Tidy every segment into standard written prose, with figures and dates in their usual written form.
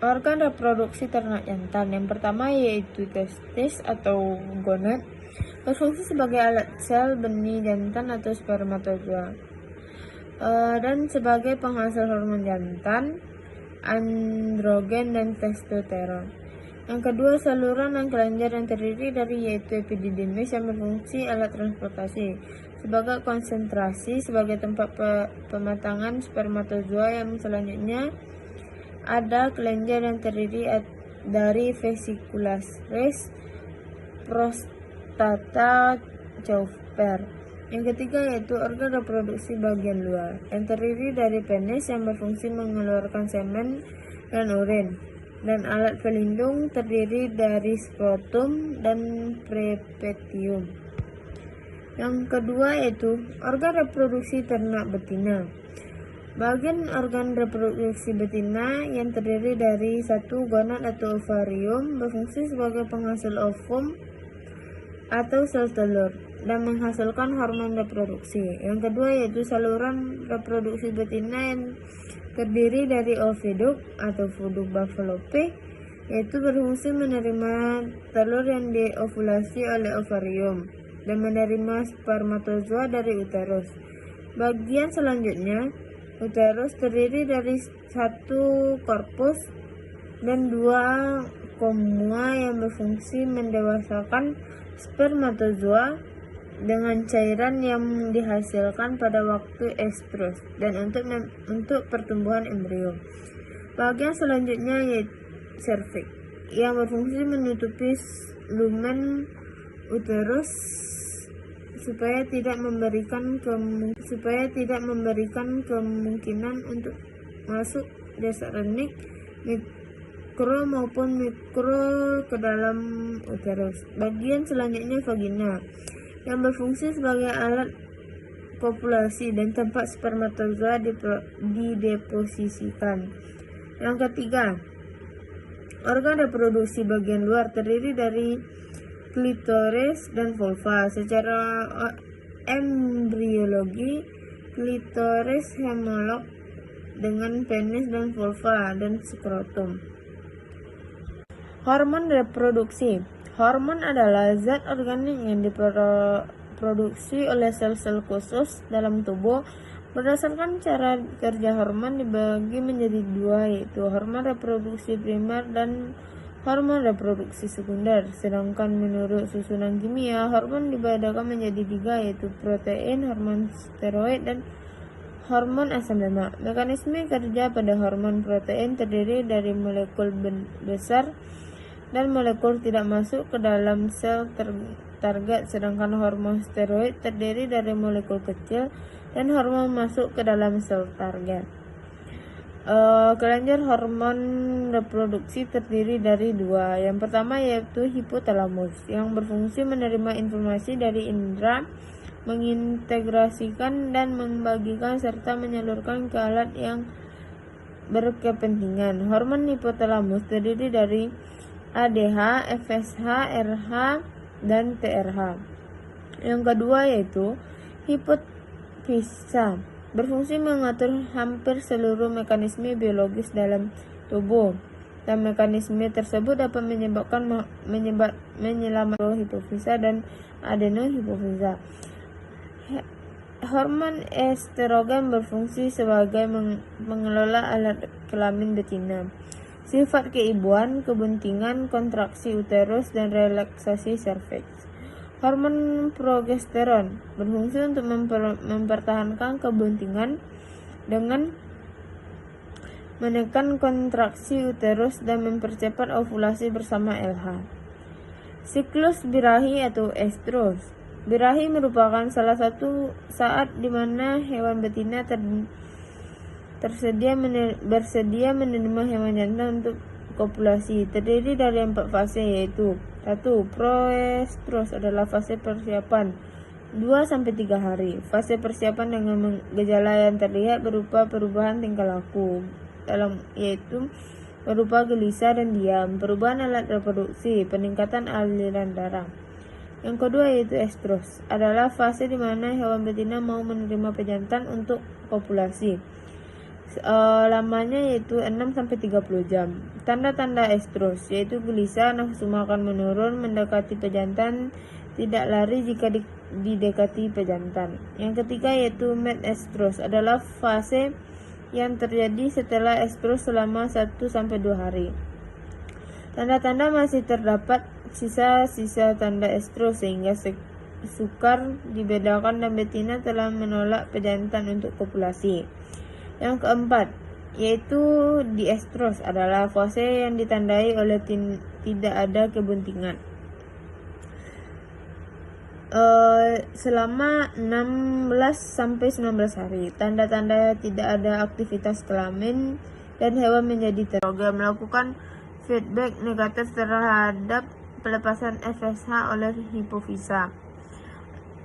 Organ reproduksi ternak jantan yang pertama yaitu testis atau gonad, berfungsi sebagai alat sel benih jantan atau spermatozoa dan sebagai penghasil hormon jantan, androgen dan testosteron. Yang kedua, saluran dan kelenjar yang terdiri dari yaitu epididymis yang berfungsi alat transportasi sebagai konsentrasi sebagai tempat pematangan spermatozoa. Yang selanjutnya ada kelenjar yang terdiri dari vesicularis, prostata, Chauper. Yang ketiga yaitu organ reproduksi bagian luar yang terdiri dari penis yang berfungsi mengeluarkan semen dan urin, dan alat pelindung terdiri dari skrotum dan prepetium. Yang kedua yaitu organ reproduksi ternak betina. Bagian organ reproduksi betina yang terdiri dari satu gonad atau ovarium berfungsi sebagai penghasil ovum atau sel telur dan menghasilkan hormon reproduksi. Yang kedua yaitu saluran reproduksi betina yang terdiri dari oviduk atau voduk Bavalope, yaitu berfungsi menerima telur yang diovulasi oleh ovarium dan menerima spermatozoa dari uterus. Bagian selanjutnya, uterus terdiri dari satu korpus dan dua komua yang berfungsi mendewasakan spermatozoa dengan cairan yang dihasilkan pada waktu estrus dan untuk pertumbuhan embrio. Bagian selanjutnya yaitu serviks yang berfungsi menutupi lumen uterus supaya tidak memberikan kemungkinan untuk masuk dasar renik mikro maupun mikro ke dalam uterus. Bagian selanjutnya vagina yang berfungsi sebagai alat kopulasi dan tempat spermatozoa dideposisikan. Yang ketiga, organ reproduksi bagian luar terdiri dari klitoris dan vulva. Secara embriologi, klitoris homolog dengan penis dan vulva dan skrotum. Hormon reproduksi. Hormon adalah zat organik yang diproduksi oleh sel-sel khusus dalam tubuh. Berdasarkan cara kerja hormon dibagi menjadi dua, yaitu hormon reproduksi primer dan hormon reproduksi sekunder. Sedangkan menurut susunan kimia, hormon dibedakan menjadi tiga, yaitu protein, hormon steroid, dan hormon asam lemak. Mekanisme kerja pada hormon protein terdiri dari molekul besar dan molekul tidak masuk ke dalam sel target, sedangkan hormon steroid terdiri dari molekul kecil dan hormon masuk ke dalam sel target. Kelenjar hormon reproduksi terdiri dari dua. Yang pertama yaitu hipotalamus yang berfungsi menerima informasi dari indera, mengintegrasikan dan membagikan serta menyalurkan ke alat yang berkepentingan. Hormon hipotalamus terdiri dari ADH, FSH, RH, dan TRH. Yang kedua yaitu hipofisa, berfungsi mengatur hampir seluruh mekanisme biologis dalam tubuh, dan mekanisme tersebut dapat menyelamatkan hipofisa dan adenohipofisa. Hormon estrogen berfungsi sebagai mengelola alat kelamin betina, sifat keibuan, kebuntingan, kontraksi uterus, dan relaksasi serviks. Hormon progesteron berfungsi untuk mempertahankan kebuntingan dengan menekan kontraksi uterus dan mempercepat ovulasi bersama LH. Siklus birahi atau estrus. Birahi merupakan salah satu saat di mana hewan betina bersedia menerima hewan jantan untuk kopulasi. Terdiri dari 4 fase, yaitu 1. Proestrus adalah fase persiapan 2-3 hari. Fase persiapan dengan gejala yang terlihat berupa perubahan tingkah laku yaitu berupa gelisah dan diam, perubahan alat reproduksi, peningkatan aliran darah. Yang kedua yaitu estrus, adalah fase di mana hewan betina mau menerima pejantan untuk kopulasi. Lamanya yaitu 6-30 jam. Tanda-tanda estrus yaitu gelisah, nafsu makan menurun, mendekati pejantan, tidak lari jika didekati pejantan. Yang ketiga yaitu mid-estrus adalah fase yang terjadi setelah estrus selama 1-2 hari. Tanda-tanda masih terdapat sisa-sisa tanda estrus sehingga sukar dibedakan dan betina telah menolak pejantan untuk kopulasi. Yang keempat yaitu diestrus adalah fase yang ditandai oleh tidak ada kebuntingan selama 16-19 hari. Tanda-tanda tidak ada aktivitas kelamin dan hewan menjadi terganggu. Melakukan feedback negatif terhadap pelepasan FSH oleh hipofisa.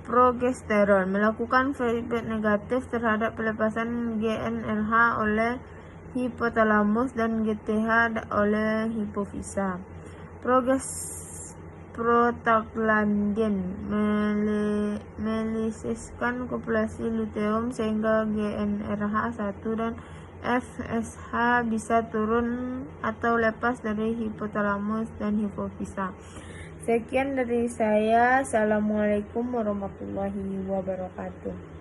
Progesteron melakukan feedback negatif terhadap pelepasan GnRH oleh hipotalamus dan GTH oleh hipofisa. Prostaglandin melisiskan kopulasi luteum sehingga GnRH1 dan FSH bisa turun atau lepas dari hipotalamus dan hipofisa. Sekian dari saya. Assalamualaikum warahmatullahi wabarakatuh.